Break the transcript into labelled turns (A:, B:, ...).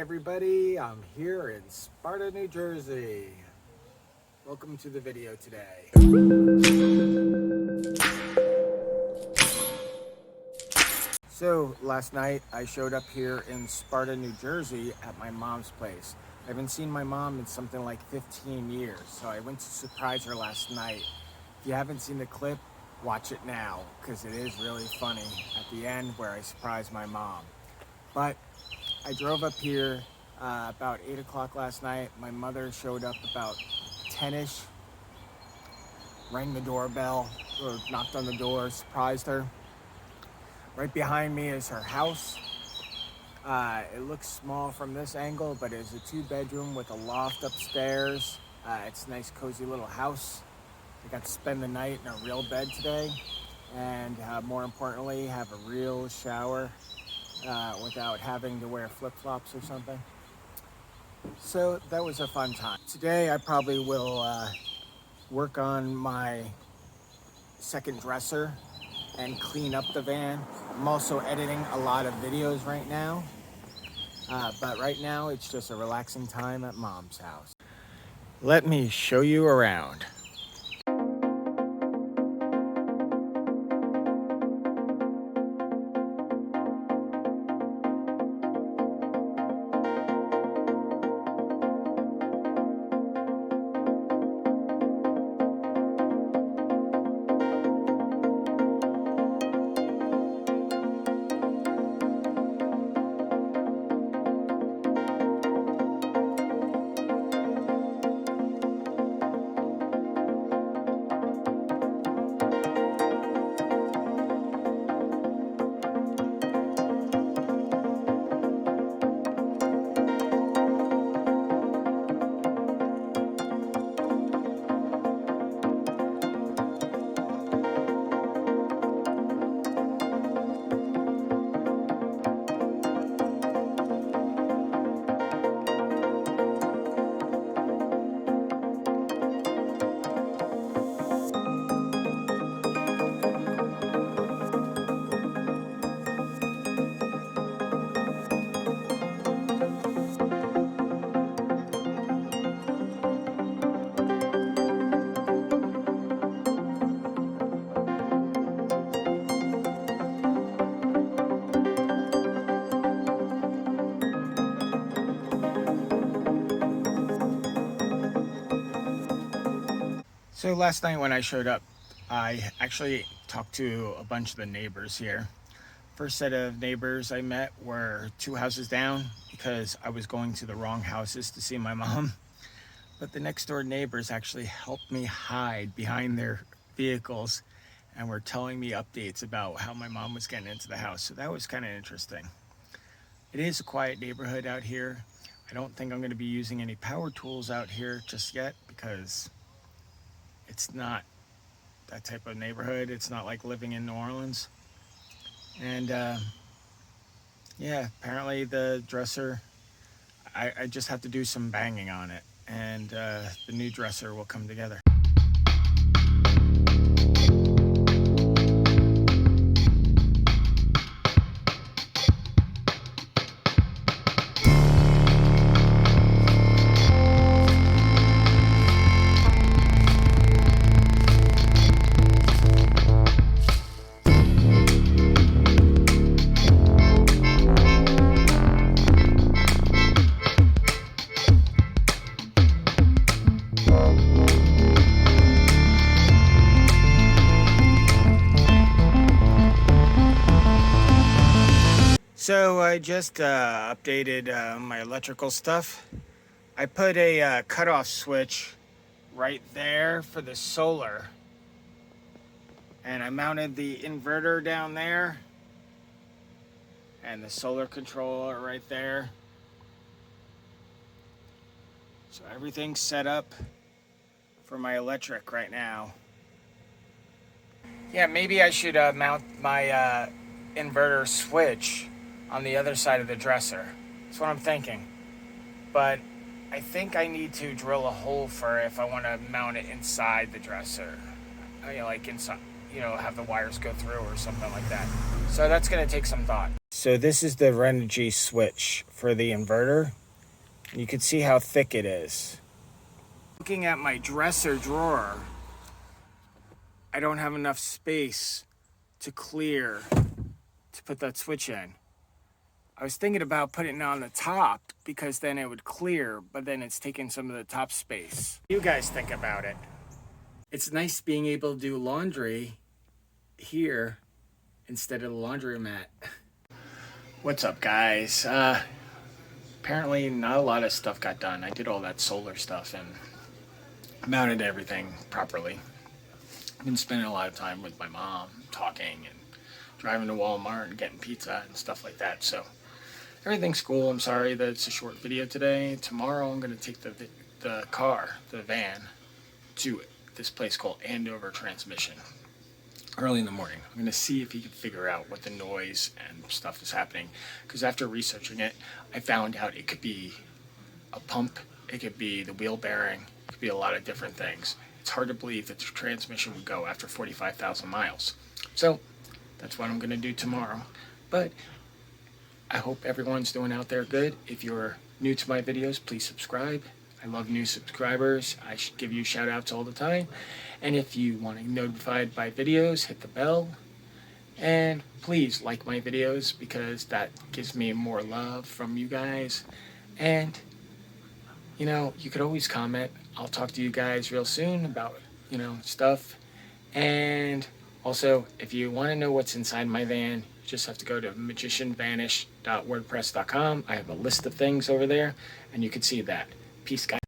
A: everybody, I'm here in Sparta, New Jersey. Welcome to the video today. So last night I showed up here in Sparta, New Jersey at my mom's place. I haven't seen my mom in something like 15 years, so I went to surprise her last night. If you haven't seen the clip, watch it now, because it is really funny at the end where I surprised my mom. But I drove up here about 8 o'clock last night. My mother showed up about 10-ish, rang the doorbell, or knocked on the door, surprised her. Right behind me is her house. It looks small from this angle, but it's a 2-bedroom with a loft upstairs. It's a nice, cozy little house. I got to spend the night in a real bed today, and more importantly, have a real shower without having to wear flip-flops or something. So that was a fun time. Today I probably will work on my second dresser and clean up the van. I'm also editing a lot of videos right now, but right now it's just a relaxing time at Mom's house. Let me show you around. So last night when I showed up, I actually talked to a bunch of the neighbors here. First set of neighbors I met were 2 houses down because I was going to the wrong houses to see my mom. But the next door neighbors actually helped me hide behind their vehicles and were telling me updates about how my mom was getting into the house. So that was kind of interesting. It is a quiet neighborhood out here. I don't think I'm going to be using any power tools out here just yet because it's not that type of neighborhood. It's not like living in New Orleans. And yeah, apparently the dresser, I just have to do some banging on it, and the new dresser will come together. So I just updated my electrical stuff. I put a cutoff switch right there for the solar, and I mounted the inverter down there and the solar controller right there. So everything's set up for my electric right now. Yeah, maybe I should mount my inverter switch on the other side of the dresser. That's what I'm thinking. But I think I need to drill a hole for it if I want to mount it inside the dresser. I mean, like inside, have the wires go through or something like that. So that's going to take some thought. So this is the Renogy switch for the inverter. You can see how thick it is. Looking at my dresser drawer, I don't have enough space to clear to put that switch in. I was thinking about putting it on the top because then it would clear, but then it's taking some of the top space. You guys think about it. It's nice being able to do laundry here instead of the laundromat. What's up, guys? Apparently not a lot of stuff got done. I did all that solar stuff and mounted everything properly. I've been spending a lot of time with my mom, talking and driving to Walmart and getting pizza and stuff like that. So everything's cool. I'm sorry that it's a short video today. Tomorrow I'm going to take the van, to this place called Andover Transmission. Early in the morning. I'm going to see if he can figure out what the noise and stuff is happening. Because after researching it, I found out it could be a pump, it could be the wheel bearing, it could be a lot of different things. It's hard to believe that the transmission would go after 45,000 miles. So that's what I'm going to do tomorrow. But I hope everyone's doing out there good. If you're new to my videos, please subscribe. I love new subscribers. I should give you shout outs all the time. And if you want to be notified by videos, hit the bell. And please like my videos because that gives me more love from you guys. And, you could always comment. I'll talk to you guys real soon about, stuff. And also, if you want to know what's inside my van, you just have to go to magicianvanish.wordpress.com. I have a list of things over there, and you can see that. Peace, guys.